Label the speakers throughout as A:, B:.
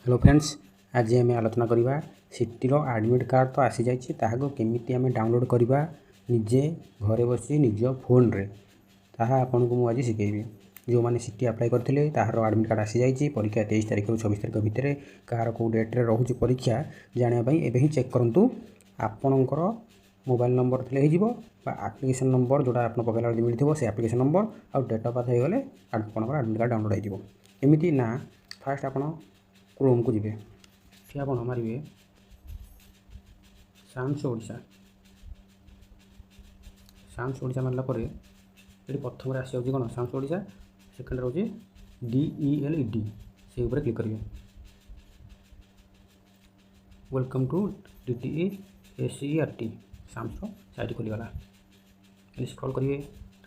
A: Hello friends, आज आम आलोचना करवा सिटीर आडमिट कार्ड तो आसी जाइए केमिति आम डाउनलोड करवा निजे घरे बसी निज फोन रे ताहा आपन को मुझे शिखेबी। जो मैंने सिटी अप्लाई करते तार आडमिट कार्ड आसी जाइए। परीक्षा 23 तारिख रू 26 तारिख भितर कार कौ डेट्रे रोचे परीक्षा जानापी एवं ही चेक करूँ। आपणकर मोबाइल नंबर थे हो आप्लिकेसन नंबर जोटा आप पकड़ा मिलता से आप्लिकेसन नंबर आउ डेट अफ बर्थ हो गले आपंकर आडमिट कार्ड डाउनलोड होमती ना। फास्ट आप क्रोम को जी आप मारे साम्स ओडिशा मारला ये प्रथम आसी जाऊँगी कौन साम्स ओडिशा, सेकेंड रोचे DELED से ऊपर क्लिक करेंगे। Welcome to DTE SCERT SAMS site खुलीगला। स्क्रॉल करेंगे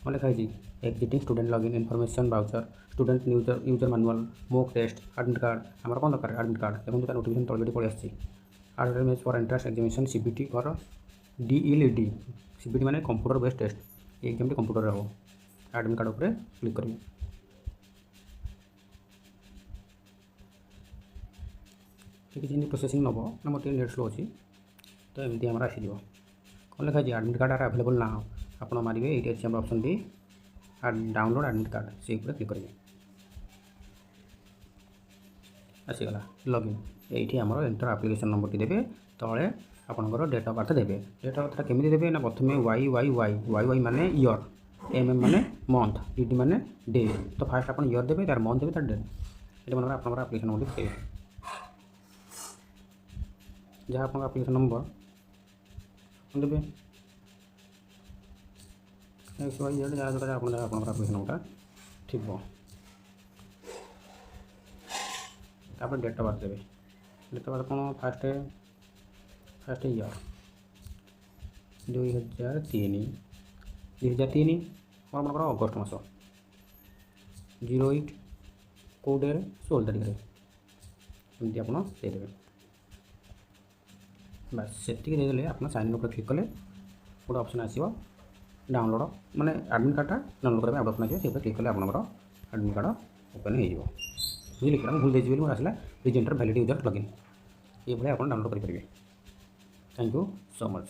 A: कौन लिखाई existing student login information voucher student user manual mock test admit card आमर कौन दरकार आडमिट कार्ड देखो तार नोटिफिकेशन तलगेटी पड़े आसी हार्ड मेज for entrance examination CBT for DELED CBT माने computer based test exam computer हो। आडमिट कार्ड उपर क्लिक करेंगे। किसी प्रोसेसिंग नब ना मोटे नेट स्लो अच्छी तो एमती आम आसीज कौन लिखाई आडमिट कार्ड आर अवेलेबल ना आप मारे ये अच्छे option T download admit card से ऊपर क्लिक करेंगे। आसीगला लॉगिन ये आमर एंटर आप्लिकेसन नंबर टी देवे तले आपंकर डेट अफ बर्थ देवे। डेट अफ बर्थ केमी देवे ना प्रथम YYY माने इयर MM माने मंथ DD माने डे। तो फास्ट आप इयर देवे तार मंथ देवे तार डेट ये मन आप आप्लिकेसन नंबर देवे जहाँ आप आप्लिकेसन नंबर देवे XYZ जहाँ जो आप आप्लिकेसन नंबर थी तापर डेट अफ बर्थ देवे। डेट अफ बर्थ कौन फास्ट इयर 2003 और मन अगस्ट मास 08 कौ डे 16 तारिख एमती आप देदेवे। बस से देदेले आप साइन ऊपर क्लिक कले गोटे ऑप्शन आसो डाउनलोड माने आडमिट कार्ड डाउनलोड करने ऑप्शन आसो से क्लिक कले आपंकर आडमिट कार्ड ओपन हो बुझे कि भूल देती मोर आसला please enter valid user login ये भाई आप डाउनलोड करेंगे। Thank you so much.